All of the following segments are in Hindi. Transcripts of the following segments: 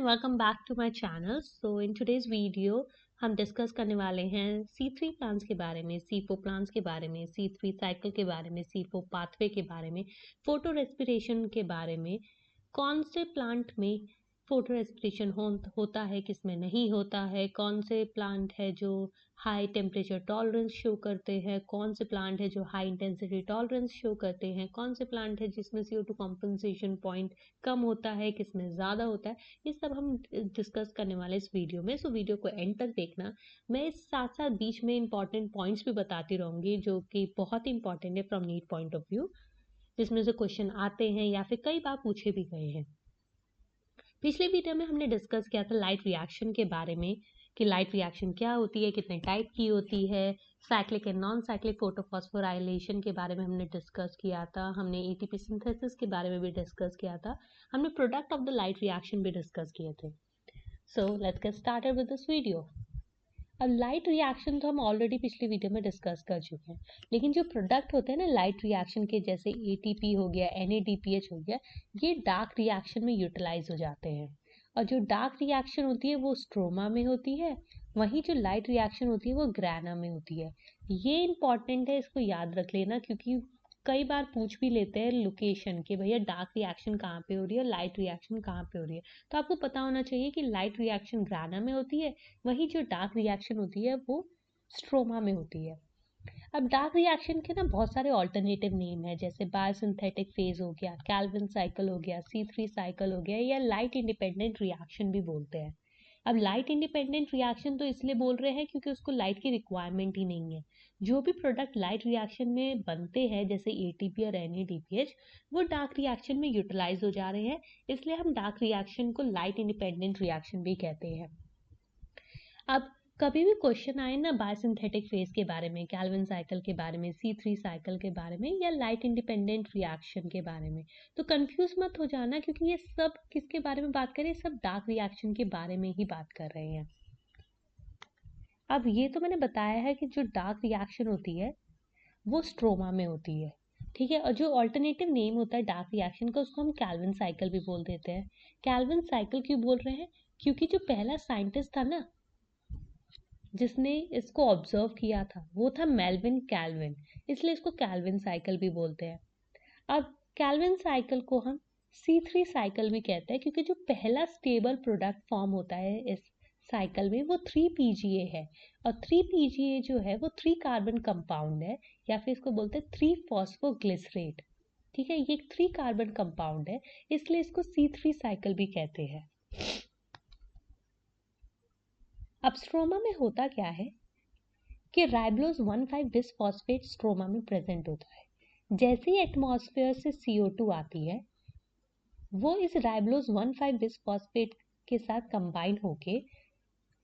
welcome back to my channel. So in today's video हम डिस्कस करने वाले हैं C3 प्लांट्स के बारे में, C4 प्लांट्स के बारे में, C3 साइकिल के बारे में, C4 पाथवे के बारे में, फोटो रेस्पिरेशन के बारे में, कौन से प्लांट में फोटो रेस्पिरेशन होता है, किस में नहीं होता है, कौन से प्लांट है जो हाई टेम्परेचर टॉलरेंस शो करते हैं, कौन से प्लांट है जो हाई इंटेंसिटी टॉलरेंस शो करते हैं, कौन से प्लांट है जिसमें CO2 कॉम्पनसेशन पॉइंट कम होता है, किस में ज़्यादा होता है, ये सब हम डिस्कस करने वाले इस वीडियो में। सो वीडियो को एंड तक देखना। मैं इस साथ साथ बीच में इंपॉर्टेंट पॉइंट्स भी बताती रहूँगी जो कि बहुत ही इंपॉर्टेंट है from NEET point of view, जिसमें से क्वेश्चन आते हैं या फिर कई बार पूछे भी गए हैं। पिछले वीडियो में हमने डिस्कस किया था लाइट रिएक्शन के बारे में कि लाइट रिएक्शन क्या होती है, कितने टाइप की होती है, cyclic and non cyclic photophosphorylation के बारे में हमने डिस्कस किया था, हमने एटीपी सिंथेसिस के बारे में भी डिस्कस किया था, हमने product of the light reaction भी डिस्कस किए थे। So let's get started with this video. अब लाइट रिएक्शन तो हम ऑलरेडी पिछली वीडियो में डिस्कस कर चुके हैं, लेकिन जो प्रोडक्ट होते हैं ना लाइट रिएक्शन के, जैसे एटीपी हो गया, NADPH हो गया, ये डार्क रिएक्शन में यूटिलाइज हो जाते हैं। और जो डार्क रिएक्शन होती है वो स्ट्रोमा में होती है, वहीं जो लाइट रिएक्शन होती है वो ग्रैना में होती है। ये इंपॉर्टेंट है, इसको याद रख लेना, क्योंकि कई बार पूछ भी लेते हैं लोकेशन कि भैया डार्क रिएक्शन कहाँ पे हो रही है, लाइट रिएक्शन कहाँ पे हो रही है। तो आपको पता होना चाहिए कि लाइट रिएक्शन ग्रैना में होती है, वहीं जो डार्क रिएक्शन होती है वो स्ट्रोमा में होती है। अब डार्क रिएक्शन के ना बहुत सारे ऑल्टरनेटिव नेम है, जैसे बायोसिंथेटिक फेज हो गया, कैल्विन साइकिल हो गया, C3 साइकिल हो गया, या लाइट इंडिपेंडेंट रिएक्शन भी बोलते हैं। अब लाइट इंडिपेंडेंट रिएक्शन तो इसलिए बोल रहे हैं क्योंकि उसको लाइट की रिक्वायरमेंट ही नहीं है। जो भी प्रोडक्ट लाइट रिएक्शन में बनते हैं जैसे ATP और NADPH, वो डार्क रिएक्शन में यूटिलाइज हो जा रहे हैं, इसलिए हम डार्क रिएक्शन को लाइट इंडिपेंडेंट रिएक्शन भी कहते हैं। अब कभी भी क्वेश्चन आए ना बायोसिंथेटिक फेज के बारे में, कैल्विन साइकिल के बारे में, C3 साइकिल के बारे में, या लाइट इंडिपेंडेंट रिएक्शन के बारे में, तो कंफ्यूज मत हो जाना, क्योंकि ये सब किसके बारे में बात कर रहे हैं, सब डार्क रिएक्शन के बारे में ही बात कर रहे हैं। अब ये तो मैंने बताया है कि जो डार्क रिएक्शन होती है वो स्ट्रोमा में होती है, ठीक है। और जो ऑल्टरनेटिव नेम होता है डार्क रिएक्शन का, उसको हम कैल्विन साइकिल भी बोल देते हैं। कैल्विन साइकिल क्यों बोल रहे हैं? क्योंकि जो पहला साइंटिस्ट था ना जिसने इसको ऑब्जर्व किया था वो था मेल्विन कैल्विन, इसलिए इसको कैल्विन साइकिल भी बोलते हैं। अब कैल्विन साइकिल को हम C3 साइकिल भी कहते हैं, क्योंकि जो पहला स्टेबल प्रोडक्ट फॉर्म होता है इस साइकिल में वो 3 PGA है। और 3 PGA जो है वो 3 कार्बन कंपाउंड है, या फिर इसको बोलते हैं 3 फॉस्फोग्लिसरेट, ठीक है। ये 3 कार्बन कंपाउंड है, इसलिए इसको C3 साइकिल भी कहते हैं। अब स्ट्रोमा में होता क्या है कि राइबोलोज 1,5 बिसफॉस्फेट स्ट्रोमा में प्रेजेंट होता है। जैसे ही एटमॉस्फेयर से CO2 आती है, वो इस राइबोलोज 1,5 बिसफॉस्फेट के साथ कंबाइन होके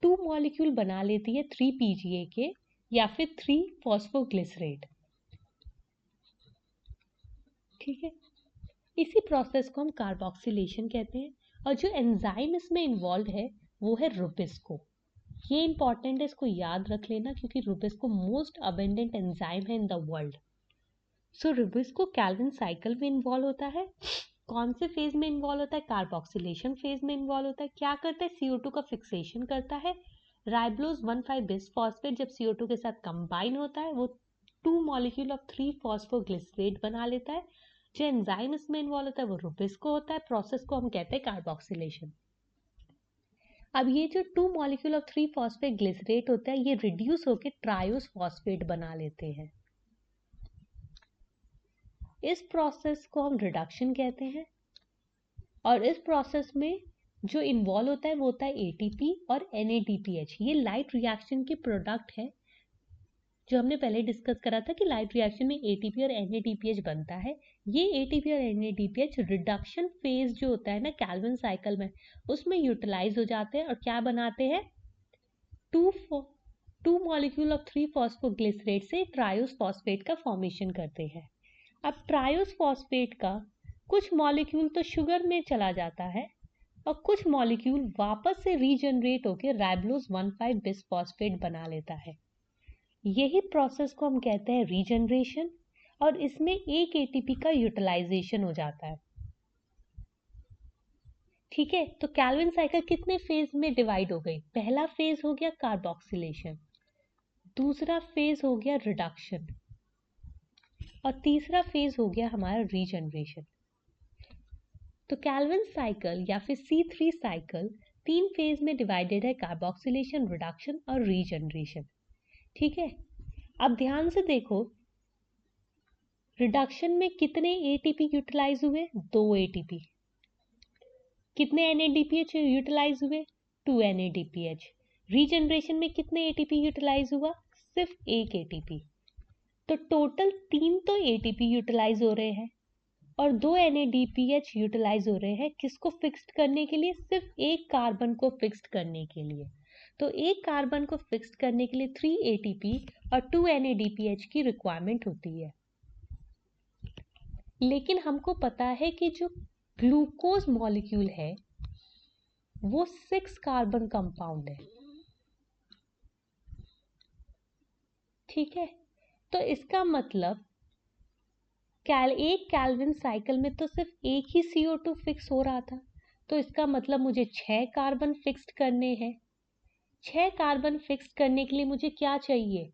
2 मॉलिक्यूल बना लेती है 3 PGA के, या फिर 3 फॉस्फोग्लिसरेट, ठीक है। इसी प्रोसेस को हम कार्बोक्सिलेशन कहते हैं। और जो एंजाइम इसमें इन्वॉल्व है वो है रुबिस्को। ये इंपॉर्टेंट है, इसको याद रख लेना, क्योंकि रुबिस्को मोस्ट अबेंडेंट एंजाइम है in the world. So Rubisco Calvin cycle में इन्वॉल्व होता है। कौन से फेज में इन्वॉल्व होता है? कार्बोक्सिलेशन फेज में इन्वॉल्व होता है। क्या करता है? CO2 का फिक्सेशन करता है। राइबोलोज 1,5 बिसफॉस्फेट जब CO2 के साथ कंबाइन होता है वो 2 मॉलिक्यूल ऑफ 3 फॉस्फोग्लिसरेट बना लेता है। जो एंजाइम इसमें इन्वॉल्व होता है वो रुबिस्को होता है। प्रोसेस को हम कहते हैं कार्बोक्सिलेशन। अब ये जो 2 मॉलिक्यूल ऑफ 3 फॉस्फेट होता है ये रिड्यूस होकर ट्रायोस फॉस्फेट बना लेते हैं। इस प्रोसेस को हम रिडक्शन कहते हैं। और इस प्रोसेस में जो इन्वॉल्व होता है वो होता है ATP और NADPH। ये लाइट रिएक्शन के प्रोडक्ट है, जो हमने पहले डिस्कस करा था कि लाइट रिएक्शन में ATP और NADPH बनता है। ये ATP और NADPH रिडक्शन फेज जो होता है ना कैल्विन साइकिल में, उसमें यूटिलाइज हो जाते हैं और क्या बनाते हैं? 2 मॉलिक्यूल ऑफ 3 फॉस्फोग्लिसरेट से ट्रायोस फॉस्फेट का फॉर्मेशन करते हैं। अब ट्रायोस फॉस्फेट का कुछ मॉलिक्यूल तो शुगर में चला जाता है और कुछ मॉलिक्यूल वापस से रीजनरेट होकर राइबोलोज 1,5 बिसफॉस्फेट बना लेता है। यही प्रोसेस को हम कहते हैं रीजनरेशन, और इसमें एक ATP का यूटिलाइजेशन हो जाता है। ठीक है, तो कैल्विन साइकिल कितने फेज में डिवाइड हो गई? पहला फेज हो गया कार्बोक्सिलेशन, दूसरा फेज हो गया रिडक्शन, और तीसरा फेज हो गया हमारा रीजनरेशन। तो कैल्विन साइकिल या फिर C3 साइकिल 3 फेज में डिवाइडेड है, कार्बोक्सिलेशन, रिडक्शन और रीजनरेशन। ठीक है, अब ध्यान से देखो, रिडक्शन में कितने एटीपी यूटिलाइज हुए? 2 एटीपी। कितने NADPH यूटिलाइज हुए? 2 NADPH। रीजनरेशन में कितने एटीपी यूटिलाइज हुआ? सिर्फ 1 एटीपी। तो टोटल 3 तो एटीपी यूटिलाइज हो रहे हैं और 2 NADPH यूटिलाइज हो रहे हैं। किसको फिक्स्ड करने के लिए? सिर्फ एक कार्बन को फिक्स्ड करने के लिए। तो एक कार्बन को फिक्स्ड करने के लिए 3 ATP और 2 NADPH की रिक्वायरमेंट होती है। लेकिन हमको पता है कि जो ग्लूकोज मॉलिक्यूल है वो 6 कार्बन कंपाउंड है। ठीक है, तो इसका मतलब एक कैल्विन साइकिल में तो सिर्फ एक ही CO2 फिक्स हो रहा था, तो इसका मतलब मुझे 6 कार्बन फिक्स्ड करने हैं। 6 कार्बन फिक्स करने के लिए मुझे क्या चाहिए?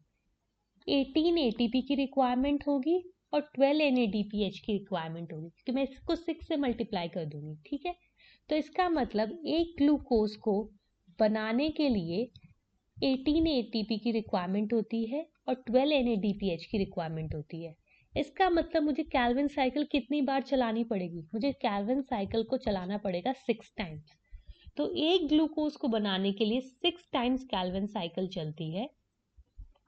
18 ATP की रिक्वायरमेंट होगी और 12 NADPH की रिक्वायरमेंट होगी, क्योंकि मैं इसको 6 से मल्टीप्लाई कर दूंगी। ठीक है, तो इसका मतलब एक ग्लूकोज को बनाने के लिए 18 ATP की रिक्वायरमेंट होती है और 12 NADPH की रिक्वायरमेंट होती है। इसका मतलब मुझे कैल्विन साइकिल कितनी बार चलानी पड़ेगी? मुझे कैल्विन साइकिल को चलाना पड़ेगा 6 टाइम्स। तो एक ग्लूकोज को बनाने के लिए 6 टाइम्स कैल्विन साइकिल चलती है।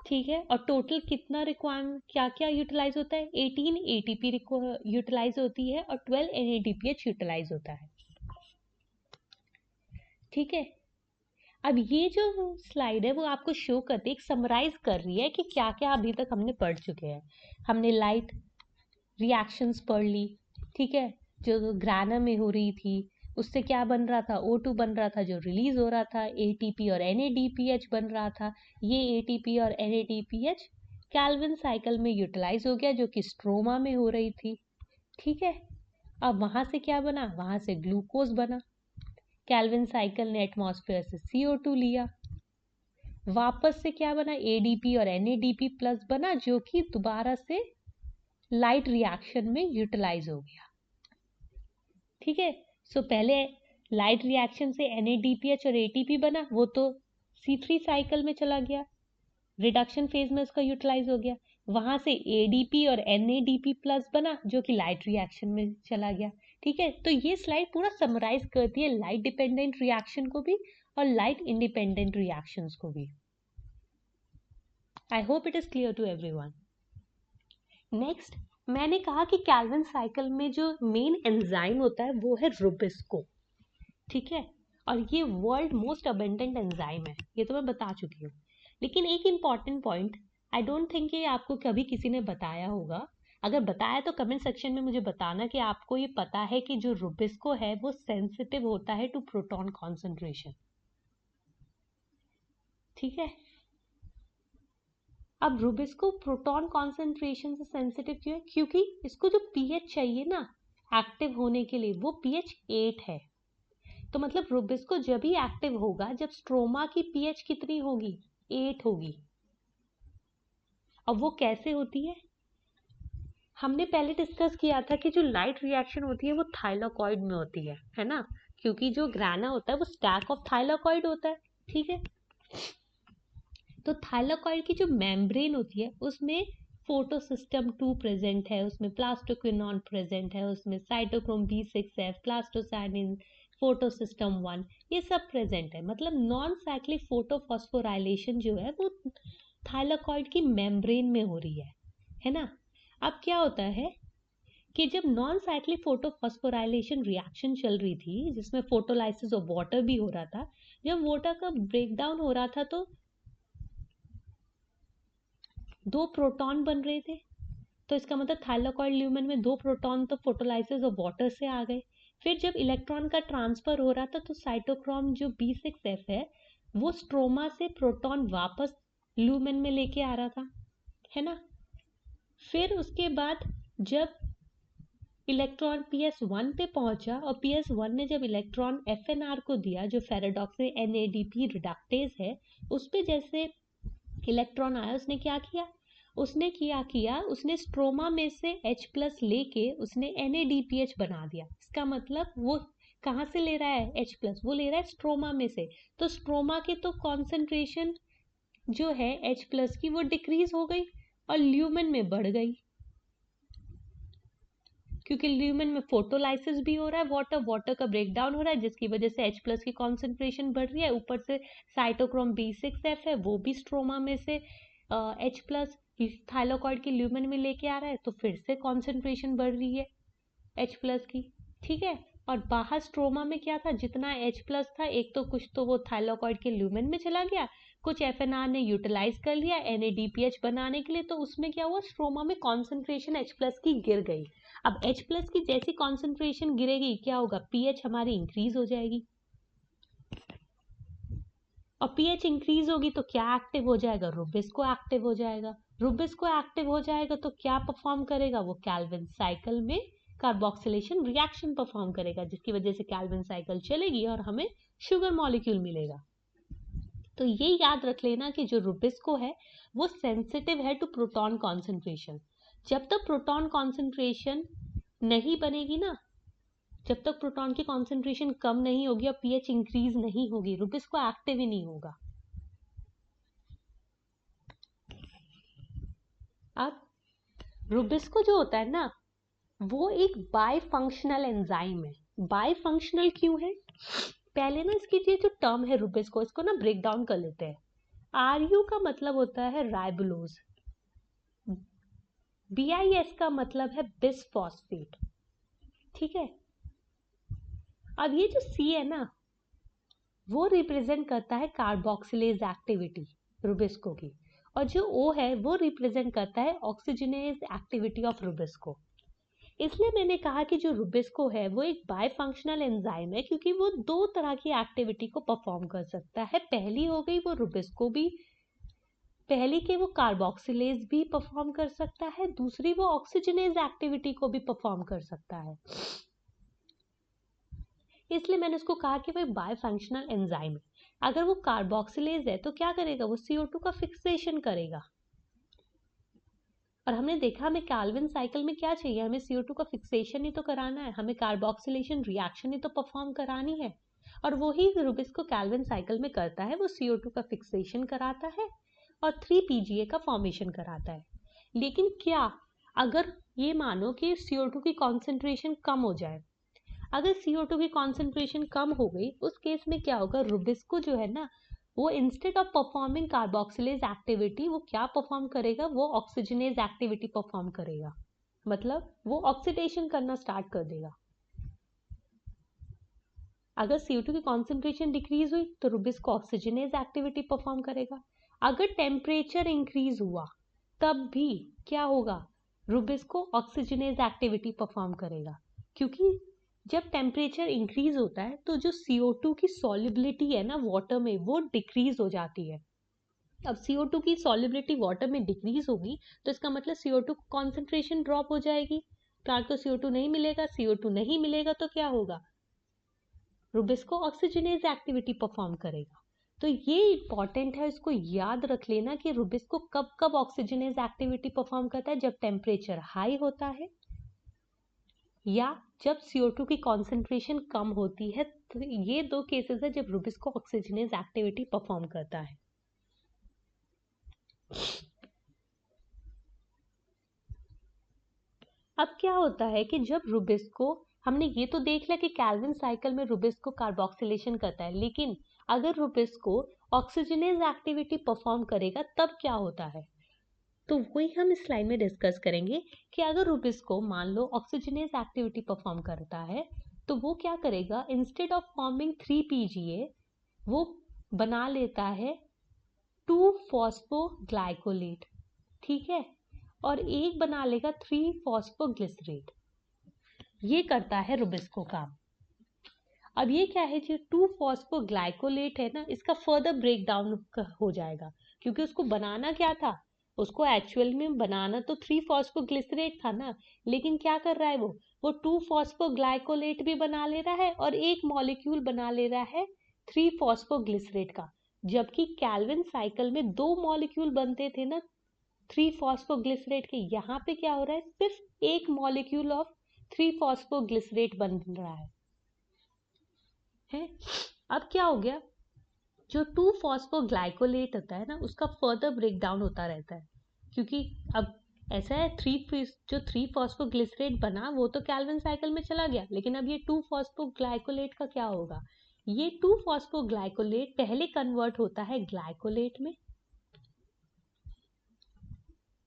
ठीक है, और टोटल कितना रिक्वायरमेंट क्या क्या यूटिलाइज होता है? 18 ATP यूटिलाइज होती है और 12 NADPH यूटिलाइज होता है। ठीक है, अब ये जो स्लाइड है वो आपको शो करती है, एक समराइज कर रही है कि क्या क्या अभी तक हमने पढ़ चुके हैं। हमने लाइट रिएक्शंस पढ़ ली। ठीक है, जो ग्रानम में हो रही थी उससे क्या बन रहा था? O2 बन रहा था जो रिलीज हो रहा था, ATP और NADPH बन रहा था। ये ATP और NADPH कैल्विन साइकिल में यूटिलाइज हो गया, जो कि स्ट्रोमा में हो रही थी। ठीक है, अब वहां से क्या बना? वहां से ग्लूकोज बना। कैल्विन साइकिल ने एटमॉस्फेयर से CO2 लिया, वापस से क्या बना? ADP और NADP प्लस बना, जो कि दोबारा से लाइट रिएक्शन में यूटिलाइज हो गया। ठीक है, सो पहले लाइट रिएक्शन से NADPH और ATP बना, वो तो C3 साइकिल में चला गया, रिडक्शन फेज में उसका यूटिलाइज हो गया। वहां से ADP और NADP प्लस बना, जो कि लाइट रिएक्शन में चला गया। ठीक है, तो ये स्लाइड पूरा समराइज करती है लाइट डिपेंडेंट रिएक्शन को भी और लाइट इंडिपेंडेंट रिएक्शंस को भी। I hope it is clear to everyone. Next, मैंने कहा कि कैल्विन साइकिल में जो मेन एंजाइम होता है वो है रुबिस्को। ठीक है, और ये वर्ल्ड मोस्ट अबेंडेंट एंजाइम है, ये तो मैं बता चुकी हूँ। लेकिन एक important point, I don't think ये आपको कभी किसी ने बताया होगा। अगर बताया तो कमेंट सेक्शन में मुझे बताना कि आपको ये पता है कि जो रुबिस्को है वो सेंसिटिव होता है टू प्रोटॉन कॉन्सेंट्रेशन। ठीक है, अब रुबिस्को प्रोटॉन कॉन्सेंट्रेशन से सेंसिटिव क्यों है? क्योंकि इसको जो पीएच चाहिए ना एक्टिव होने के लिए, वो पीएच 8 है। तो मतलब रुबिस्को जब ही एक्टिव होगा जब स्ट्रोमा की पीएच कितनी होगी? 8 होगी। अब वो कैसे होती है? हमने पहले डिस्कस किया था कि जो लाइट रिएक्शन होती है वो थाइलाकॉइड में होती है ना, क्योंकि जो ग्राना होता है वो स्टैक ऑफ थाइलाकॉइड होता है। ठीक है, तो थाइलाकॉइड की जो मेम्ब्रेन होती है उसमें फोटोसिस्टम 2 प्रेजेंट है, उसमें प्लास्टोक्विनोन प्रेजेंट है, उसमें साइटोक्रोम B6F, प्लास्टोसाइनिन, फोटोसिस्टम 1, ये सब प्रेजेंट है। मतलब नॉन साइक्लिक फोटोफॉस्फोराइलेशन जो है वो थाइलाकॉइड की मेम्ब्रेन में हो रही है ना। अब क्या होता है कि जब नॉन साइक्लिक फोटोफॉस्फोराइलेशन रिएक्शन चल रही थी जिसमें फोटोलाइसिस ऑफ वाटर भी हो रहा था, जब वाटर का ब्रेकडाउन हो रहा था तो 2 प्रोटॉन बन रहे थे। तो इसका मतलब थाइलाकॉइड ल्यूमेन में 2 प्रोटॉन तो फोटोलाइसिस ऑफ वाटर से आ गए। फिर जब इलेक्ट्रॉन का ट्रांसफर हो रहा था तो साइटोक्रोम जो B6F है वो स्ट्रोमा से प्रोटॉन वापस ल्यूमेन में लेके आ रहा था, है ना। फिर उसके बाद जब इलेक्ट्रॉन PS1 पे पहुंचा और PS1 ने जब इलेक्ट्रॉन FNR को दिया, जो फेराडॉक्सी NADP रिडक्टेज है, उस पे जैसे इलेक्ट्रॉन आया, उसने क्या किया, उसने स्ट्रोमा में से H+ लेके उसने NADPH बना दिया। इसका मतलब वो कहाँ से ले रहा है H+, वो ले रहा है स्ट्रोमा में से। तो स्ट्रोमा के तो कॉन्सेंट्रेशन जो है H+ की वो डिक्रीज हो गई और ल्यूमेन में बढ़ गई, क्योंकि ल्यूमेन में फोटोलाइसिस भी हो रहा है, वाटर का ब्रेकडाउन हो रहा है, जिसकी वजह से H+ की कॉन्सेंट्रेशन बढ़ रही है। ऊपर से साइटोक्रोम B6F है, वो भी स्ट्रोमा में से H+ थाइलाकॉइड की ल्यूमेन में लेके आ रहा है, तो फिर से कॉन्सेंट्रेशन बढ़ रही है H+ की। ठीक है, और बाहर स्ट्रोमा में क्या था, जितना H+ था, एक तो कुछ तो वो थाइलाकॉइड के ल्यूमेन में चला गया, कुछ FNR ने यूटिलाइज कर लिया NADPH बनाने के लिए, तो उसमें क्या हुआ, स्ट्रोमा में कॉन्सेंट्रेशन H+ की गिर गई। अब H+ की जैसी कॉन्सेंट्रेशन गिरेगी, क्या होगा, pH हमारी इंक्रीज हो जाएगी, और pH इंक्रीज होगी तो क्या एक्टिव हो जाएगा, रुबिस्को एक्टिव हो जाएगा। रुबिस्को एक्टिव हो जाएगा तो क्या परफॉर्म करेगा, वो कैल्विन साइकिल में कार्बोक्सिलेशन रिएक्शन परफॉर्म करेगा, जिसकी वजह से कैल्विन साइकिल चलेगी और हमें शुगर मॉलिक्यूल मिलेगा। तो ये याद रख लेना कि जो रुबिस्को है वो सेंसिटिव है टू प्रोटॉन कॉन्सेंट्रेशन। जब तक प्रोटॉन कॉन्सेंट्रेशन नहीं बनेगी ना, जब तक प्रोटॉन की कॉन्सेंट्रेशन कम नहीं होगी और pH इंक्रीज नहीं होगी, रुबिस्को एक्टिव ही नहीं होगा। अब रुबिस्को जो होता है ना, वो एक बायफंक्शनल एंजाइम है। बायफंक्शनल क्यों है, पहले ना इसकी ये जो टर्म है रुबिस्को, इसको ना ब्रेक डाउन कर लेते हैं। RU का मतलब होता है राइबोलोज, BIS का मतलब है बिसफॉस्फेट। ठीक है, अब ये जो C है ना, वो रिप्रेजेंट करता है कार्बोक्सिलेज एक्टिविटी रुबिस्को की, और जो O है वो रिप्रेजेंट करता है ऑक्सीजनेज एक्टिविटी ऑफ रुबिस्को। इसलिए मैंने कहा कि जो रुबिस्को है वो एक बायफंक्शनल एंजाइम है, क्योंकि वो दो तरह की एक्टिविटी को परफॉर्म कर सकता है। पहली हो गई वो रुबिस्को भी, पहली के वो कार्बोक्सिलेज भी परफॉर्म कर सकता है, दूसरी वो ऑक्सीजनेज एक्टिविटी को भी परफॉर्म कर सकता है। इसलिए मैंने उसको कहा कि वो एक बायफंक्शनल एंजाइम है। अगर वो कार्बोक्सिलेज है तो क्या करेगा, वो CO2 का फिक्सेशन करेगा, और हमने देखा हमें कैल्विन साइकिल में क्या चाहिए, हमें CO2 का फिक्सेशन ही तो कराना है, हमें कार्बोक्सिलेशन रिएक्शन ही तो परफॉर्म करानी है, और वही रुबिस्को कैल्विन साइकिल में करता है, वो CO2 का फिक्सेशन कराता है और 3PGA का फॉर्मेशन कराता है। लेकिन क्या अगर ये मानो कि CO2 की कॉन्सेंट्रेशन कम हो जाए, अगर CO2 की कॉन्सेंट्रेशन कम हो गई, उस केस में क्या होगा, रुबिस्को जो है ना, वो instead of performing carboxylase activity वो क्या परफॉर्म करेगा, वो ऑक्सीजनेज एक्टिविटी परफॉर्म करेगा, मतलब वो ऑक्सीडेशन करना स्टार्ट कर देगा। अगर CO2 की कॉन्सेंट्रेशन डिक्रीज हुई तो रुबिस्को ऑक्सीजनेज एक्टिविटी परफॉर्म करेगा। अगर टेम्परेचर इंक्रीज हुआ तब भी क्या होगा, रुबिस्को ऑक्सीजनेज एक्टिविटी परफॉर्म करेगा, क्योंकि जब टेम्परेचर इंक्रीज होता है तो जो CO2 की सॉल्युबिलिटी है ना वाटर में, वो डिक्रीज हो जाती है। अब CO2 की सॉल्युबिलिटी वाटर में डिक्रीज होगी तो इसका मतलब CO2 कॉन्सेंट्रेशन ड्रॉप हो जाएगी, प्लांट को CO2 नहीं मिलेगा, CO2 नहीं मिलेगा तो क्या होगा, रुबिस्को ऑक्सीजनेज एक्टिविटी परफॉर्म करेगा। तो ये इंपॉर्टेंट है, इसको याद रख लेना कि रुबिस्को कब कब ऑक्सीजनेज एक्टिविटी परफॉर्म करता है, जब टेम्परेचर हाई होता है या जब CO2 की कॉन्सेंट्रेशन कम होती है। तो ये दो केसेस है जब रुबिस्को ऑक्सीजनेज एक्टिविटी परफॉर्म करता है। अब क्या होता है कि जब रुबिस्को, हमने ये तो देख लिया कि कैल्विन साइकिल में रुबिस्को कार्बोक्सिलेशन करता है, लेकिन अगर रुबिस्को ऑक्सीजनेज एक्टिविटी परफॉर्म करेगा तब क्या होता है, तो वही हम इस स्लाइड में डिस्कस करेंगे कि अगर रुबिस्को मान लो ऑक्सीजनेज एक्टिविटी परफॉर्म करता है तो वो क्या करेगा, इंस्टेड ऑफ फॉर्मिंग 3PGA वो बना लेता है 2-फॉस्फोग्लाइकोलेट, ठीक है, और एक बना लेगा 3-फॉस्फोग्लिसरेट। ये करता है रुबिस्को काम। अब ये क्या है, जो 2-फॉस्फोग्लाइकोलेट है ना, इसका फर्दर ब्रेक डाउन हो जाएगा, क्योंकि उसको बनाना क्या था, उसको एक्चुअल में बनाना तो 3-फॉस्फोग्लिसरेट था ना, लेकिन क्या कर रहा है वो वो 2-फॉस्फोग्लाइकोलेट भी बना ले रहा है और एक मॉलिक्यूल बना ले रहा है 3-फॉस्फोग्लिसरेट का, जबकि कैल्विन साइकिल में 2 मॉलिक्यूल बनते थे ना 3-फॉस्फोग्लिसरेट के। यहाँ पे क्या हो रहा है, सिर्फ एक मॉलिक्यूल ऑफ 3-फॉस्फोग्लिसरेट बन रहा है। अब क्या हो गया, जो 2-फॉस्फोग्लाइकोलेट होता है ना उसका फर्दर ब्रेक डाउन होता रहता है, क्योंकि अब ऐसा है जो 3-फॉस्फोग्लिसरेट बना वो तो कैल्विन साइकिल में चला गया, लेकिन अब ये 2-फॉस्फोग्लाइकोलेट का क्या होगा, ये 2-फॉस्फोग्लाइकोलेट पहले कन्वर्ट होता है ग्लाइकोलेट में,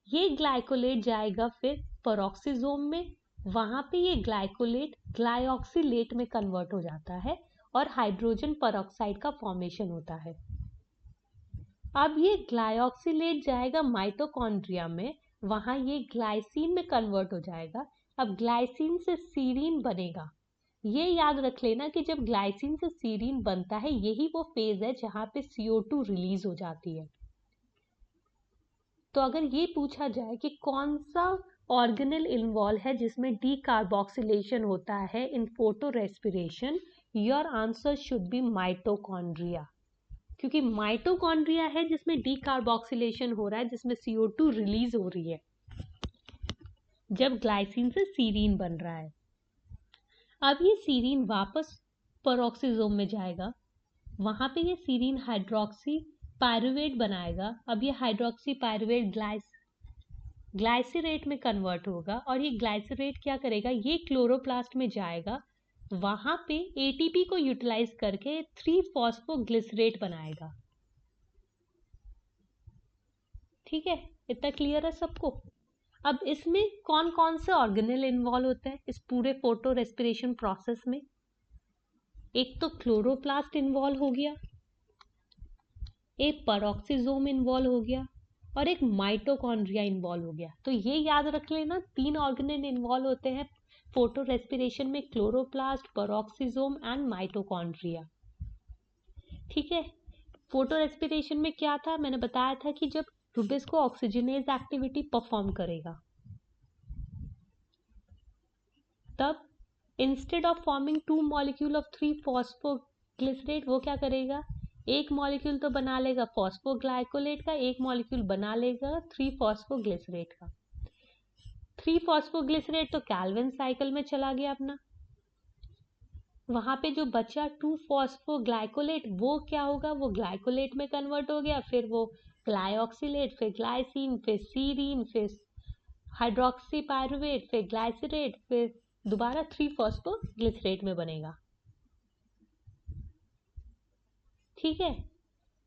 ये ग्लाइकोलेट जाएगा फिर पेरोक्सिसोम में, वहां पे ये ग्लाइकोलेट ग्लाइऑक्सीलेट में कन्वर्ट हो जाता है और हाइड्रोजन पेरोक्साइड का फॉर्मेशन होता है। अब ये ग्लाइऑक्सीलेट जाएगा माइटोकॉन्ड्रिया में, वहां ये ग्लाइसिन में कन्वर्ट हो जाएगा। अब ग्लाइसिन से सीरीन बनेगा। ये याद रख लेना कि जब ग्लाइसिन से सीरीन बनता है यही वो फेज है जहां पे CO2 रिलीज हो जाती है। तो अगर ये पूछा जाए कि कौन सा ऑर्गेनेल इन्वॉल्व है जिसमें डीकार्बोक्सिलेशन होता है in photorespiration, your answer should be mitochondria, क्योंकि माइटोकॉन्ड्रिया है जिसमें डीकार्बोक्सिलेशन हो रहा है, जिसमें CO2 रिलीज हो रही है जब ग्लाइसिन से सीरीन बन रहा है। अब ये सीरीन वापस पेरोक्सिसोम में जाएगा, वहां पे ये सीरीन हाइड्रोक्सी पायरुवेट बनाएगा। अब ये हाइड्रोक्सी पायरुवेट ग्लाइसरेट में कन्वर्ट होगा और ये ग्लाइसरेट क्या करेगा, ये क्लोरोप्लास्ट में जाएगा, वहां पे ATP को यूटिलाइज करके 3-फॉस्फोग्लिसरेट बनाएगा। ठीक है, इतना क्लियर है सबको। अब इसमें कौन कौन से ऑर्गेनेल इन्वॉल्व होते हैं इस पूरे फोटो रेस्पिरेशन प्रोसेस में, एक तो क्लोरोप्लास्ट इन्वॉल्व हो गया, एक पेरोक्सिसोम इन्वॉल्व हो गया और एक माइटोकॉन्ड्रिया इन्वॉल्व हो गया। तो ये याद रख लेना 3 ऑर्गेनेल इन्वॉल्व होते हैं फोटो रेस्पिरेशन में, क्लोरोप्लास्ट, पेरोक्सिसोम एंड माइटोकॉन्ड्रिया। ठीक है, फोटो रेस्पिरेशन में क्या था, मैंने बताया था कि जब रुबिस्को ऑक्सीजनेज एक्टिविटी परफॉर्म करेगा तब instead of forming 2 molecule of three phosphoglycerate वो क्या करेगा, एक मॉलिक्यूल तो बना लेगा फॉस्फोग्लाइकोलेट का, एक मॉलिक्यूल बना लेगा 3-फॉस्फोग्लिसरेट का। 3-फॉस्फोग्लिसरेट तो कैल्विन साइकिल में चला गया अपना, वहां पे जो बचा 2-फॉस्फोग्लाइकोलेट वो क्या होगा, वो ग्लाइकोलेट में कन्वर्ट हो गया, फिर वो ग्लाइऑक्सीलेट, फिर ग्लाइसिन, फिर सीरीन, फिर हाइड्रोक्सी पायरुवेट, फिर ग्लाइसरेट, फिर दोबारा 3-फॉस्फोग्लिसरेट में बनेगा। ठीक है,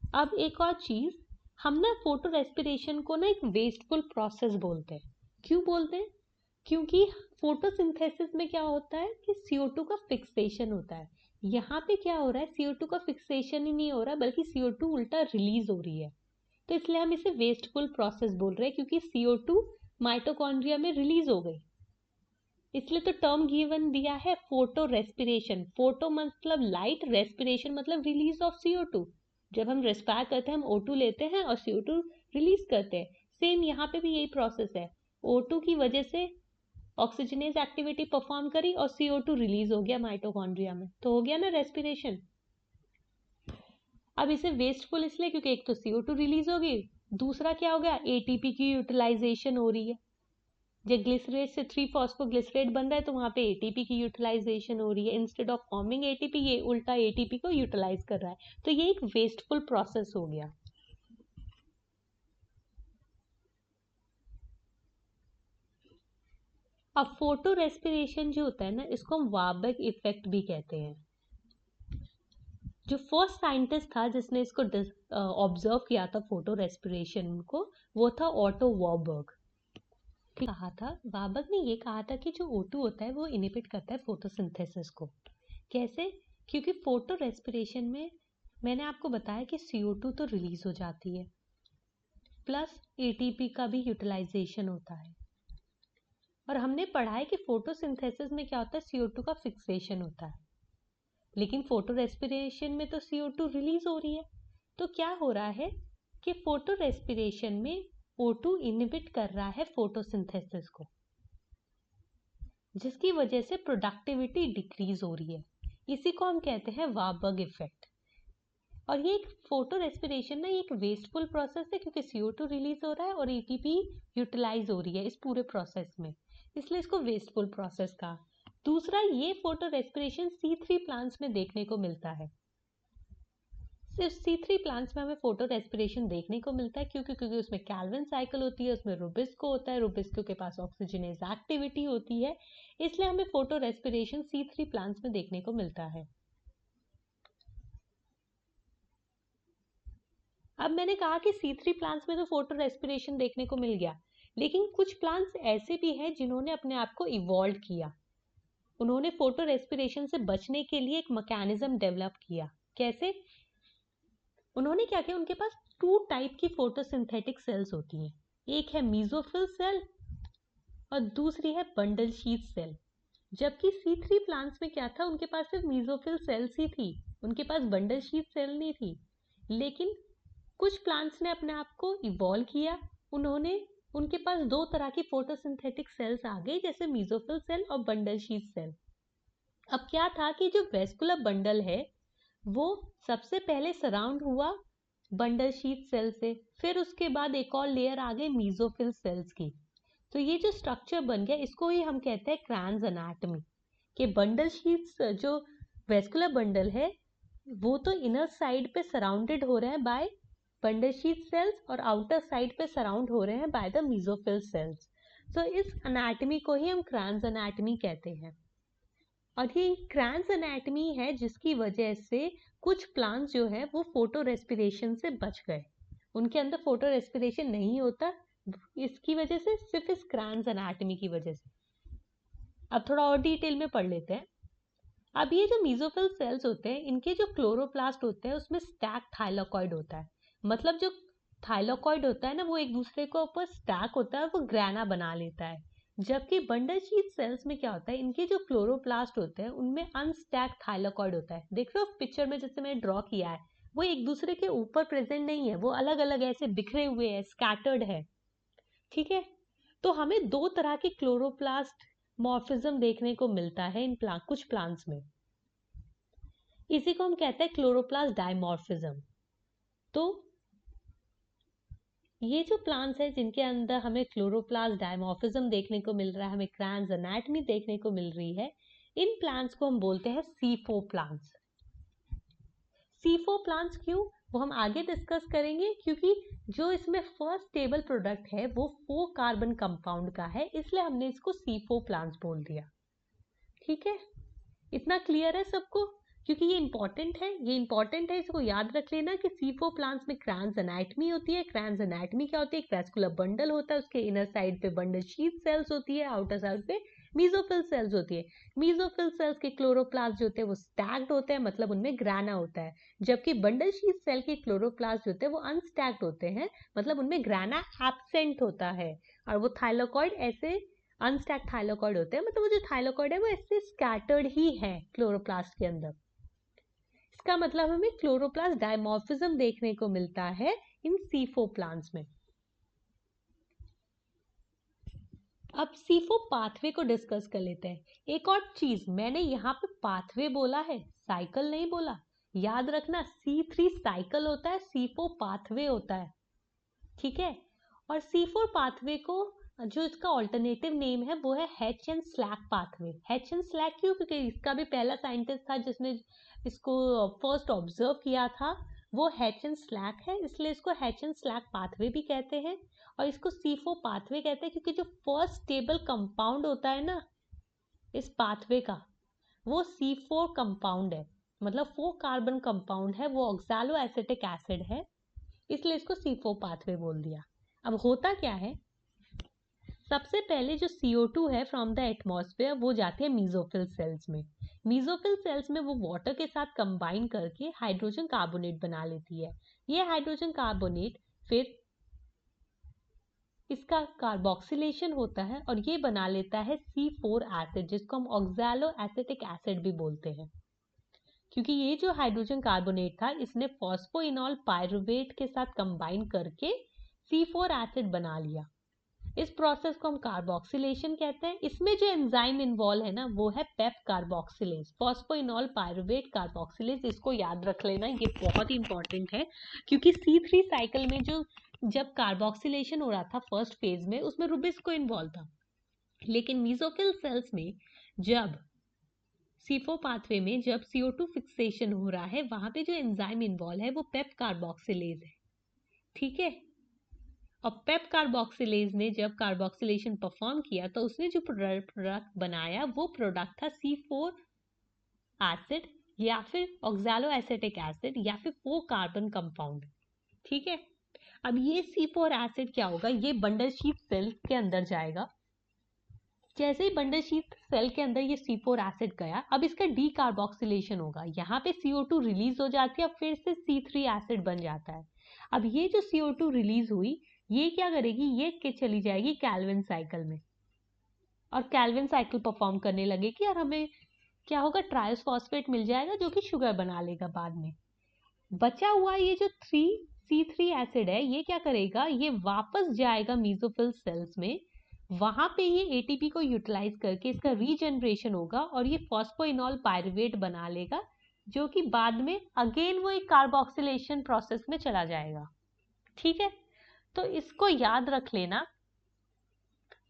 अब एक और चीज, हम ना फोटो रेस्पिरेशन को ना एक वेस्टफुल प्रोसेस बोलते हैं। क्यों बोलते हैं, क्योंकि फोटोसिंथेसिस में क्या होता है कि CO2 का फिक्सेशन होता है। यहाँ पे क्या हो रहा है, CO2 का फिक्सेशन ही नहीं हो रहा बल्कि CO2 उल्टा रिलीज हो रही है, तो इसलिए हम इसे वेस्टफुल प्रोसेस बोल रहे हैं, क्योंकि CO2 माइटोकॉन्ड्रिया में रिलीज हो गई, इसलिए तो टर्म गिवन दिया है फोटो रेस्पिरेशन। फोटो मतलब लाइट, रेस्पिरेशन मतलब रिलीज ऑफ CO2। जब हम रेस्पायर करते हैं हम O2 लेते हैं और CO2 रिलीज करते हैं। सेम यहाँ पे भी यही प्रोसेस है, O2 की वजह से ऑक्सीजनेज एक्टिविटी परफॉर्म करी और CO2 रिलीज हो गया माइटोकॉन्ड्रिया में, तो हो गया ना रेस्पिरेशन। अब इसे वेस्टफुल इसलिए क्योंकि एक तो CO2 रिलीज हो गई, दूसरा क्या हो गया, ATP की यूटिलाइजेशन हो रही है। जब ग्लिसरेट से 3-फॉस्फोग्लिसरेट बन रहा है तो वहां पे ATP की यूटिलाइजेशन हो रही है, इंस्टेड ऑफ फॉर्मिंग ATP ये उल्टा ATP को यूटिलाइज कर रहा है, तो ये एक वेस्टफुल प्रोसेस हो गया। अब फोटो रेस्पिरेशन जो होता है ना इसको हम वार्बर्ग इफेक्ट भी कहते हैं। जो फर्स्ट साइंटिस्ट था जिसने इसको ऑब्जर्व किया था फोटो रेस्पिरेशन को, वो था ऑटो वार्बर्ग। कहा था, वार्बर्ग ने ये कहा था कि जो O2 होता है वो इनहिबिट करता है फोटोसिंथेसिस को। कैसे, क्योंकि फोटो रेस्पिरेशन में मैंने आपको बताया कि CO2 तो रिलीज हो जाती है, प्लस ATP का भी यूटिलाइजेशन होता है, और हमने पढ़ा है कि फोटोसिंथेसिस में क्या होता है, CO2 का फिक्सेशन होता है, लेकिन फोटो रेस्पिरेशन में तो CO2 रिलीज हो रही है। तो क्या हो रहा है कि फोटो रेस्पिरेशन में O2 इनहिबिट कर रहा है फोटोसिंथेसिस को। जिसकी वजह से प्रोडक्टिविटी डिक्रीज हो रही है। इसी को हम कहते हैं वार्बर्ग इफेक्ट। और ये एक फोटो रेस्पिरेशन ना, ये एक वेस्टफुल प्रोसेस है क्योंकि CO2 रिलीज हो रहा है और ATP यूटिलाइज हो रही है इस पूरे प्रोसेस में, इसलिए इसको वेस्टफुल प्रोसेस कहा। दूसरा, ये फोटो रेस्पिरेशन C3 प्लांट्स में देखने को मिलता है। सिर्फ C3 प्लांट्स में हमें फोटो रेस्पिरेशन देखने को मिलता है क्योंकि उसमें कैल्विन साइकिल होती है, उसमें रुबिस्को होता है, रुबिस्को के पास ऑक्सीजनेज एक्टिविटी होती है, इसलिए हमें फोटो रेस्पिरेशन C3 प्लांट्स में देखने को मिलता है। अब मैंने कहा कि C3 प्लांट्स में तो फोटो रेस्पिरेशन देखने को मिल गया, लेकिन कुछ प्लांट्स ऐसे भी हैं जिन्होंने अपने आप को इवॉल्व किया। उन्होंने फोटो रेस्पिरेशन से बचने के लिए एक मैकेनिज्म डेवलप किया। कैसे? उन्होंने क्या किया, उनके पास 2 टाइप की फोटोसिंथेटिक सेल्स होती हैं। एक है मीजोफिल सेल और दूसरी है बंडल शीथ सेल। जबकि C3 प्लांट्स में क्या था, उनके पास सिर्फ मीजोफिल सेल्स ही थी, उनके पास बंडल शीथ सेल नहीं थी। लेकिन कुछ प्लांट्स ने अपने आप को इवॉल्व किया, उनके पास 2 तरह की फोटोसिंथेटिक सेल्स आ गई, जैसे मीजोफिल सेल और बंडल शीथ सेल। अब क्या था कि जो वेस्कुलर बंडल है वो सबसे पहले सराउंड हुआ बंडल शीथ सेल से, फिर उसके बाद एक और लेयर आ गई मीजोफिल सेल्स की। तो ये जो स्ट्रक्चर बन गया, इसको ही हम कहते हैं क्रैन्स एनाटॉमी। कि बंडल शीथ जो वेस्कुलर बंडल है वो तो इनर साइड पे सराउंडेड हो रहे हैं बाय बंडल शीथ सेल्स और आउटर साइड पे सराउंड हो रहे हैं बाय द मीजोफिल सेल्स। तो इस एनाटॉमी को ही हम क्रैन्स एनाटॉमी कहते हैं। और ये क्रैन्स एनाटॉमी है जिसकी वजह से कुछ प्लांट्स जो है वो फोटो रेस्पिरेशन से बच गए, उनके अंदर फोटो रेस्पिरेशन नहीं होता, इसकी वजह से, सिर्फ इस क्रैन्स एनाटॉमी की वजह से। अब थोड़ा और डिटेल में पढ़ लेते हैं। अब ये जो मीजोफिल सेल्स होते हैं, इनके जो क्लोरोप्लास्ट होते हैं उसमें स्टैक थाइलाकॉइड होता है। मतलब जो थाइलाकॉइड होता है ना, वो एक दूसरे के ऊपर स्टैक होता है, वो ग्रैना बना लेता है। जबकि बंडल शीथ सेल्स में क्या होता है, इनके जो क्लोरोप्लास्ट होते हैं उनमें अनस्टैक थाइलाकॉइड होता है। देख रहे हो पिक्चर में जैसे मैंने ड्रॉ किया है, वो एक दूसरे के ऊपर प्रेजेंट नहीं है, वो अलग अलग ऐसे बिखरे हुए हैं, स्कैटर्ड है। ठीक है, तो हमें 2 तरह के क्लोरोप्लास्ट मॉर्फिज्म देखने को मिलता है इन कुछ प्लांट्स में। इसी को हम कहते हैं क्लोरोप्लास्ट डायमॉर्फिज्म। तो ये जो प्लांट्स हैं जिनके अंदर हमें क्लोरोप्लास्ट डायमॉर्फिज्म देखने को मिल रहा है, हमें क्रैन्स एनाटॉमी देखने को मिल रही है, इन प्लांट्स को हम बोलते हैं C4 प्लांट्स। C4 प्लांट्स क्यों, वो हम आगे डिस्कस करेंगे, क्योंकि जो इसमें फर्स्ट स्टेबल प्रोडक्ट है वो 4 कार्बन कंपाउंड का है, इसलिए हमने इसको C4 प्लांट्स बोल दिया। ठीक है, इतना क्लियर है सबको? क्योंकि ये इंपॉर्टेंट है, इसको याद रख लेना कि C4 प्लांट्स में क्रैन्स एनाटॉमी होती है। क्रैन्स एनाटॉमी क्या होती है, एक वेस्कुलर बंडल होता है, उसके इनर साइड पे बंडल शीथ सेल्स होती है, आउटर साइड पे मीजोफिल सेल्स होती है। मीजोफिल सेल्स के क्लोरोप्लास्ट जो होते हैं वो स्टैक्ड होते हैं, मतलब उनमें ग्राना होता है। जबकि बंडल शीथ सेल के क्लोरोप्लास्ट जो होते हैं वो अनस्टैक्ड होते हैं, मतलब उनमें ग्राना एब्सेंट होता है। और वो थाइलाकॉइड ऐसे अनस्टैक्ड थाइलाकॉइड होते हैं, मतलब वो जो थाइलाकॉइड है वो ऐसे स्कैटर्ड ही है क्लोरोप्लास्ट के अंदर। इसका मतलब हमें क्लोरोप्लास्ट डायमॉर्फिज्म देखने को मिलता है इन C4 प्लांट्स में। अब C4 पाथवे को डिस्कस कर लेते हैं। एक और चीज, मैंने यहाँ पे पाथवे बोला है, साइकिल नहीं बोला। याद रखना, C3 साइकिल होता है, C4 पाथवे होता है। ठीक है, और C4 पाथवे को जो इसका ऑल्टरनेटिव नेम है वो है hatch and slack pathway. Hatch and slack क्यों, क्योंकि इसका भी पहला साइंटिस्ट था जिसने इसको फर्स्ट ऑब्जर्व किया था, वो हैच एंड स्लैक है, इसलिए इसको हैच एंड स्लैक पाथवे भी कहते हैं। और इसको C4 पाथवे कहते हैं क्योंकि जो फर्स्ट स्टेबल कंपाउंड होता है ना इस पाथवे का, वो C4 कंपाउंड है, मतलब 4 कार्बन कंपाउंड है, वो ऑक्सैलो एसिटिक एसिड है, इसलिए इसको C4 पाथवे बोल दिया। अब होता क्या है, सबसे पहले जो CO2 है फ्रॉम द एटमॉस्फेयर वो जाती है मीजोफिल सेल्स में। मीजोफिल सेल्स में वो वाटर के साथ कंबाइन करके हाइड्रोजन कार्बोनेट बना लेती है। ये हाइड्रोजन कार्बोनेट फिर इसका कार्बोक्सिलेशन होता है और ये बना लेता है C4 एसिड, जिसको हम ऑक्सैलो एसिटिक एसिड भी बोलते हैं। क्योंकि ये जो हाइड्रोजन कार्बोनेट था इसने फॉस्फोइनॉल पायरुवेट के साथ कंबाइन करके C4 एसिड बना लिया। इस प्रोसेस को हम कार्बोक्सिलेशन कहते हैं। इसमें जो एंजाइम इन्वॉल्व है ना वो है PEP carboxylase, phosphoenol pyruvate carboxylase. इसको याद रख लेना, ये बहुत ही इंपॉर्टेंट है क्योंकि C3 साइकिल में जो जब कार्बोक्सिलेशन हो रहा था फर्स्ट फेज में, उसमें रुबिस्को इन्वॉल्व था। लेकिन मीसोफिल सेल्स में जब C4 पाथवे में जब CO2 फिक्सेशन हो रहा है, वहां पे जो एंजाइम इन्वॉल्व है वो पेप कार्बोक्सिलेज है। ठीक है, और पेप कार्बोक्सिलेज ने जब कार्बोक्सिलेशन परफॉर्म किया तो उसने जो प्रोडक्ट बनाया वो प्रोडक्ट था C4 एसिड या फिर ऑक्सैलो एसिटिक एसिड या फिर 4 कार्बन कंपाउंड। ठीक है, अब ये C4 एसिड क्या होगा, ये बंडल शीट सेल के अंदर जाएगा। जैसे ही बंडल शीट सेल के अंदर ये C4 एसिड गया, अब इसका डी कार्बोक्सिलेशन होगा। यहाँ पे CO2 रिलीज हो जाती है, अब फिर से C3 एसिड बन जाता है। अब ये जो CO2 रिलीज हुई, ये क्या करेगी, ये चली जाएगी कैल्विन साइकिल में और कैल्विन साइकिल परफॉर्म करने लगेगी और हमें क्या होगा, ट्राइस फॉस्फेट मिल जाएगा जो कि शुगर बना लेगा बाद में। बचा हुआ ये जो C3 एसिड है, ये क्या करेगा, ये वापस जाएगा मीसोफिल सेल्स में। वहां पे ये एटीपी को यूटिलाइज करके इसका रीजनरेशन होगा और ये फॉस्फोइनॉल पायरुवेट बना लेगा, जो कि बाद में अगेन वो एक कार्बोक्सिलेशन प्रोसेस में चला जाएगा। ठीक है, तो इसको याद रख लेना,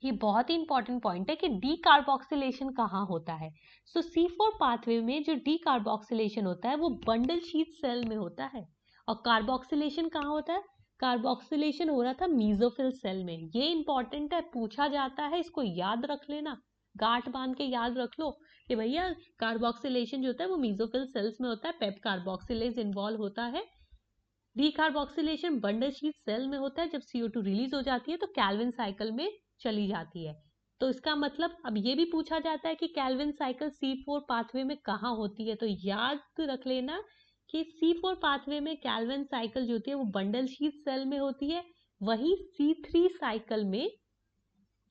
ये बहुत ही इंपॉर्टेंट पॉइंट है कि डी कार्बोक्सिलेशन कहाँ होता है। सो C4 पाथवे में जो डी कार्बोक्सिलेशन होता है वो बंडल शीट सेल में होता है। और कार्बोक्सिलेशन कहाँ होता है, कार्बोक्सिलेशन हो रहा था मीसोफिल सेल में। ये इंपॉर्टेंट है, पूछा जाता है, इसको याद रख लेना, गांठ बांध के याद रख लो कि भैया कार्बोक्सिलेशन जो होता है वो मीसोफिल सेल्स में होता है, पेप कार्बोक्सिलेज इन्वॉल्व होता है। डीकार्बोक्सिलेशन बंडल शीट सेल में होता है, जब CO2 रिलीज हो जाती है तो कैल्विन साइकिल में चली जाती है। तो इसका मतलब अब ये भी पूछा जाता है कि कैल्विन साइकिल C4 पाथवे में कहाँ होती है, तो याद रख लेना कि C4 पाथवे में कैल्विन साइकिल जो होती है वो बंडल शीट सेल में होती है। वही C3 साइकिल में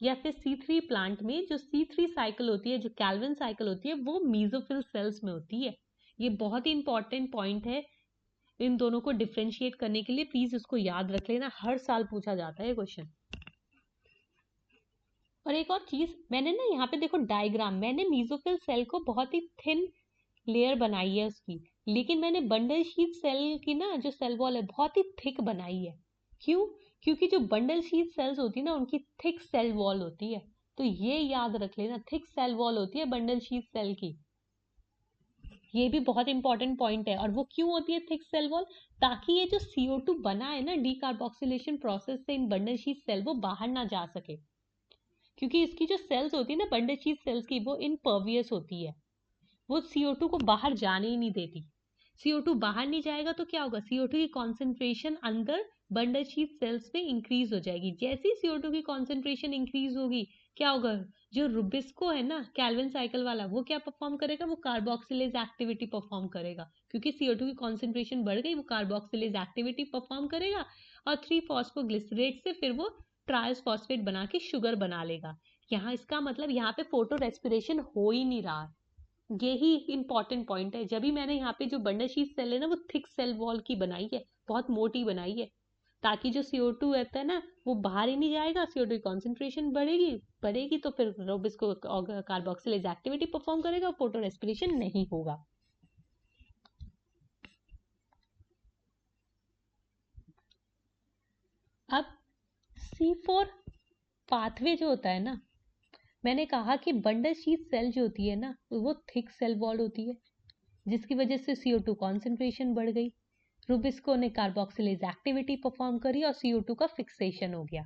या फिर C3 प्लांट में जो C3 साइकिल होती है, जो कैल्विन साइकिल होती है, वो मीसोफिल सेल्स में होती है। ये बहुत ही इंपॉर्टेंट पॉइंट है इन दोनों को डिफ्रेंशिएट करने के लिए, प्लीज इसको याद रख लेना, हर साल पूछा जाता है क्वेश्चन। और एक और चीज, मैंने ना यहाँ पे देखो डायग्राम, मैंने मीसोफिल सेल को बहुत ही थिन लेयर बनाई है उसकी, लेकिन मैंने बंडल शीट सेल की ना जो सेल वॉल है बहुत ही थिक बनाई है। क्यों, क्योंकि जो बंडल शीट सेल्स होती है ना उनकी थिक सेल वॉल होती है। तो ये याद रख लेना, थिक सेल वॉल होती है बंडल शीट सेल की। ये भी बहुत इंपॉर्टेंट पॉइंट है। और वो क्यों होती है थिक सेल वॉल, ताकि ये जो CO2 बना है ना डीकार्बोक्सिलेशन प्रोसेस से इन बंडल शीट सेल, वो बाहर ना जा सके। क्योंकि इसकी जो सेल्स होती है ना बंडल शीट सेल्स की, वो इनपर्वियस होती है, वो CO2 को बाहर जाने ही नहीं देती। CO2 बाहर नहीं जाएगा तो क्या होगा, CO2 की कॉन्सेंट्रेशन अंदर बंडल शीट सेल्स में इंक्रीज हो जाएगी। जैसे ही CO2 की कॉन्सेंट्रेशन इंक्रीज होगी, क्या होगा, जो रुबिस्को है ना कैल्विन साइकिल वाला, वो क्या परफॉर्म करेगा, वो कार्बोक्सिलेज एक्टिविटी परफॉर्म करेगा। क्योंकि CO2 की कॉन्सेंट्रेशन बढ़ गई, वो कार्बोक्सिलेज एक्टिविटी परफॉर्म करेगा और 3-फॉस्फोग्लिसरेट से फिर वो ट्राइस फॉस्फेट बना के शुगर बना लेगा। यहाँ इसका मतलब यहाँ पे फोटो रेस्पिरेशन हो ही नहीं रहा। यही इंपॉर्टेंट पॉइंट है। जब भी मैंने यहाँ पे जो बंडल शीट सेल है ना वो थिक सेल वॉल की बनाई है, बहुत मोटी बनाई है, ताकि जो CO2 रहता है ना वो बाहर ही नहीं जाएगा। CO2 की कॉन्सेंट्रेशन बढ़ेगी बढ़ेगी तो फिर रुबिस्को कार्बोक्सिलेज एक्टिविटी परफॉर्म करेगा, फोटो रेस्पिरेशन नहीं होगा। अब C4 पाथवे जो होता है ना, मैंने कहा कि बंडल शीट सेल जो होती है ना वो थिक सेल वॉल होती है, जिसकी वजह से CO2 कॉन्सेंट्रेशन बढ़ गई, रुबिस्को ने कार्बोक्सिलेज एक्टिविटी परफॉर्म करी और CO2 का फिक्सेशन हो गया,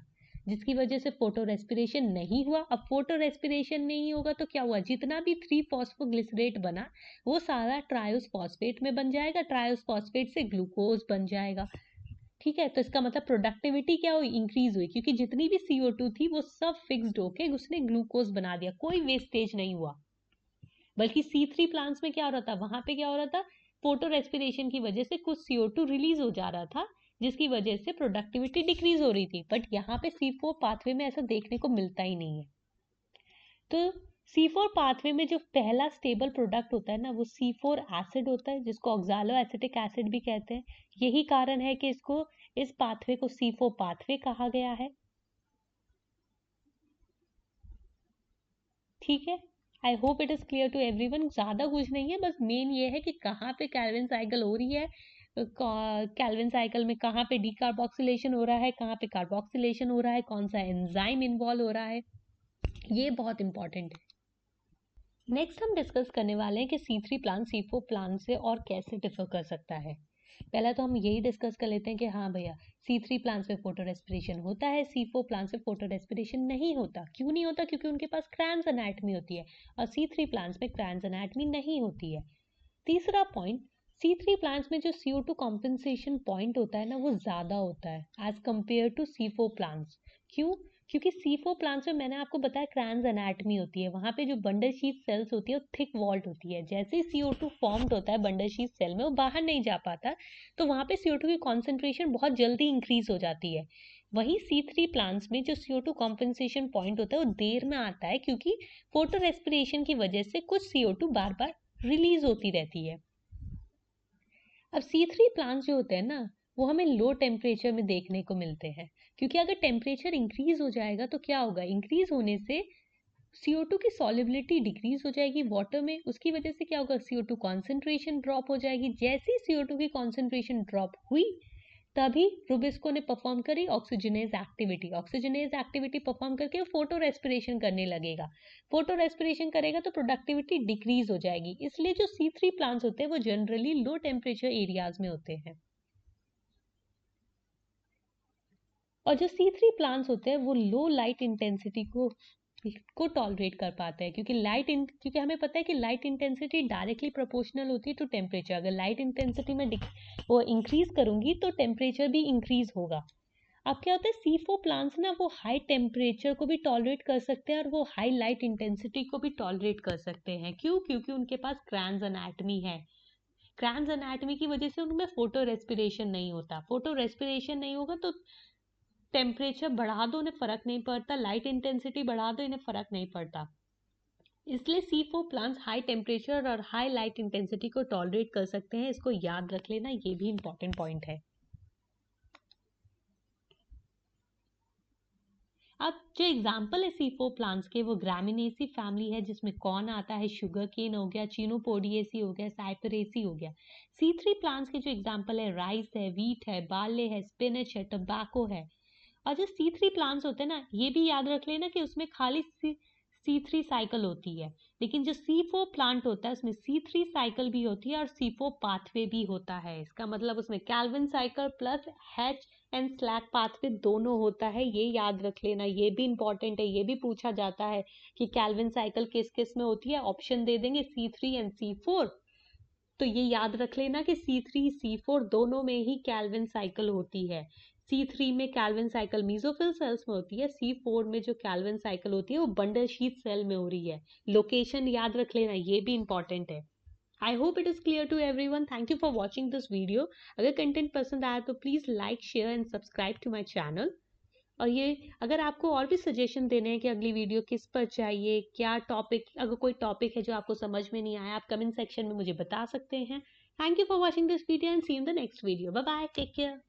जिसकी वजह से फोटो रेस्पिरेशन नहीं हुआ। अब फोटो रेस्पिरेशन नहीं होगा तो क्या हुआ, जितना भी 3-फॉस्फोग्लिसरेट बना वो सारा ट्रायोस फॉस्फेट में बन जाएगा, ट्रायोस फॉस्फेट से ग्लूकोज बन जाएगा। ठीक है, तो इसका मतलब प्रोडक्टिविटी क्या हुई, इंक्रीज हुई, क्योंकि जितनी भी CO2 थी वो सब फिक्स्ड होके उसने ग्लूकोज बना दिया, कोई वेस्टेज नहीं हुआ। बल्कि C3 प्लांट्स में क्या हो रहा था, वहां पे क्या हो रहा था, फोटो रेस्पिरेशन की वजह से कुछ CO2 रिलीज हो जा रहा था, जिसकी वजह से प्रोडक्टिविटी डिक्रीज हो रही थी। बट यहाँ पे C4 पाथवे में ऐसा देखने को मिलता ही नहीं है। तो C4 पाथवे में जो पहला स्टेबल प्रोडक्ट होता है ना वो C4 एसिड होता है, जिसको ऑक्सैलो एसिटिक एसिड भी कहते हैं। यही कारण है कि इस पाथवे को C4 पाथवे कहा गया है। ठीक है, I hope it is clear to everyone. ज्यादा कुछ नहीं है, बस मेन ये है कि कहाँ पे कैल्विन साइकिल हो रही है, कैल्विन साइकिल में कहाँ पे डीकार्बोक्सिलेशन हो रहा है, कहाँ पे कार्बोक्सिलेशन हो रहा है, कौन सा एंजाइम इन्वॉल्व हो रहा है, ये बहुत इंपॉर्टेंट है। नेक्स्ट हम डिस्कस करने वाले हैं कि C3 प्लांट C4 प्लांट से और कैसे डिफर कर सकता है। पहला तो हम यही डिस्कस कर लेते हैं कि हाँ भैया, C3 प्लांट्स में फोटो रेस्पिरेशन होता है, C4 प्लांट्स में फोटो रेस्पिरेशन नहीं होता। क्यों नहीं होता? क्योंकि उनके पास क्रैंस एनाटमी होती है और C3 प्लांट्स में क्रैंस एनाटमी नहीं होती है। तीसरा पॉइंट, C3 प्लांट्स में जो CO2 कॉम्पेंसेशन पॉइंट होता है ना, वो ज़्यादा होता है as compare to C4 plants. क्यों? क्योंकि C4 प्लांट्स में मैंने आपको बताया क्रैंस एनाटमी होती है, वहाँ पे जो बंडल शीथ सेल्स होती है वो थिक वॉल्ड होती है। जैसे ही CO2 फॉर्म्ड होता है बंडल शीथ सेल में, वो बाहर नहीं जा पाता, तो वहाँ पे CO2 की कॉन्सेंट्रेशन बहुत जल्दी इंक्रीज हो जाती है। वहीं C3 प्लांट्स में जो CO2 कॉम्पेंसेशन पॉइंट होता है वो देर में आता है, क्योंकि फोटो रेस्पिरेशन की वजह से कुछ CO2 बार बार रिलीज होती रहती है। अब C3 प्लांट्स जो होते हैं ना, वो हमें लो टेम्परेचर में देखने को मिलते हैं, क्योंकि अगर टेम्परेचर इंक्रीज हो जाएगा तो क्या होगा, इंक्रीज होने से CO2 की सॉल्युबिलिटी डिक्रीज हो जाएगी वाटर में, उसकी वजह से क्या होगा, CO2 कॉन्सेंट्रेशन ड्रॉप हो जाएगी। जैसे ही CO2 की कॉन्सेंट्रेशन ड्रॉप हुई, तभी रुबिस्को ने परफॉर्म करी oxygenase activity. Oxygenase activity perform करके फोटो रेस्पिरेशन करने लगेगा। फोटो रेस्पिरेशन करेगा तो प्रोडक्टिविटी डिक्रीज हो जाएगी। इसलिए जो C3 प्लांट्स होते हैं वो जनरली लो टेम्परेचर एरियाज में होते हैं। और जो C3 प्लांट्स होते हैं वो लो लाइट इंटेंसिटी को टॉलरेट कर पाते हैं, क्योंकि हमें पता है कि लाइट इंटेंसिटी डायरेक्टली प्रोपोर्शनल होती है टू टेम्परेचर। अगर लाइट इंटेंसिटी में वो इंक्रीज करूंगी तो टेम्परेचर भी इंक्रीज होगा। अब क्या होता है, C4 प्लांट्स ना वो हाई टेम्परेचर को भी टॉलरेट कर सकते हैं और वो हाई लाइट इंटेंसिटी को भी टॉलरेट कर सकते हैं। क्यों? क्योंकि उनके पास क्रैंस एनाटमी है। क्रैंस एनाटमी की वजह से उनमें फोटो रेस्पिरेशन नहीं होता। फोटो रेस्पिरेशन नहीं होगा तो टेम्परेचर बढ़ा दो उन्हें फर्क नहीं पड़ता, लाइट इंटेंसिटी बढ़ा दो इन्हें फर्क नहीं पड़ता। इसलिए C4 प्लांट्स हाई टेम्परेचर और हाई लाइट इंटेंसिटी को टॉलरेट कर सकते हैं। इसको याद रख लेना, ये भी इंपॉर्टेंट पॉइंट है। अब जो एग्जाम्पल है C4 प्लांट्स के, वो ग्रामिनेसी फैमिली है, जिसमें कॉर्न आता है, शुगर केन हो गया, चिनोपोडिएसी हो गया, साइपरेसी हो गया। C3 प्लांट्स के जो एग्जाम्पल है, राइस है, वीट है, बार्ले है, स्पिनच है, टोबैको है। और जो C3 प्लांट्स होते हैं ना, ये भी याद रख लेना कि उसमें खाली C3 साइकिल होती है, लेकिन जो C4 प्लांट होता है उसमें C3 साइकिल भी होती है और C4 पाथवे भी होता है। इसका मतलब उसमें Calvin cycle plus hatch and slack pathway दोनों होता है। ये याद रख लेना, ये भी इंपॉर्टेंट है। ये भी पूछा जाता है कि कैल्विन साइकिल किस किस में होती है, ऑप्शन दे देंगे C3 एंड C4। तो ये याद रख लेना कि C3 C4 दोनों में ही कैल्विन साइकिल होती है। C3 में कैल्विन साइकिल मीसोफिल सेल्स में होती है, C4 में जो कैल्विन साइकिल होती है वो बंडल शीथ सेल में हो रही है। लोकेशन याद रख लेना, ये भी इंपॉर्टेंट है। I hope it is clear to everyone. Thank you for watching this video. अगर कंटेंट पसंद आया तो please like, share and subscribe to my channel. और ये, अगर आपको और भी सजेशन देने हैं कि अगली वीडियो किस पर चाहिए, क्या टॉपिक, अगर कोई टॉपिक है जो आपको समझ में नहीं आया, आप कमेंट सेक्शन में मुझे बता सकते हैं। Thank you for watching this video and see in the next video. Bye bye, take care.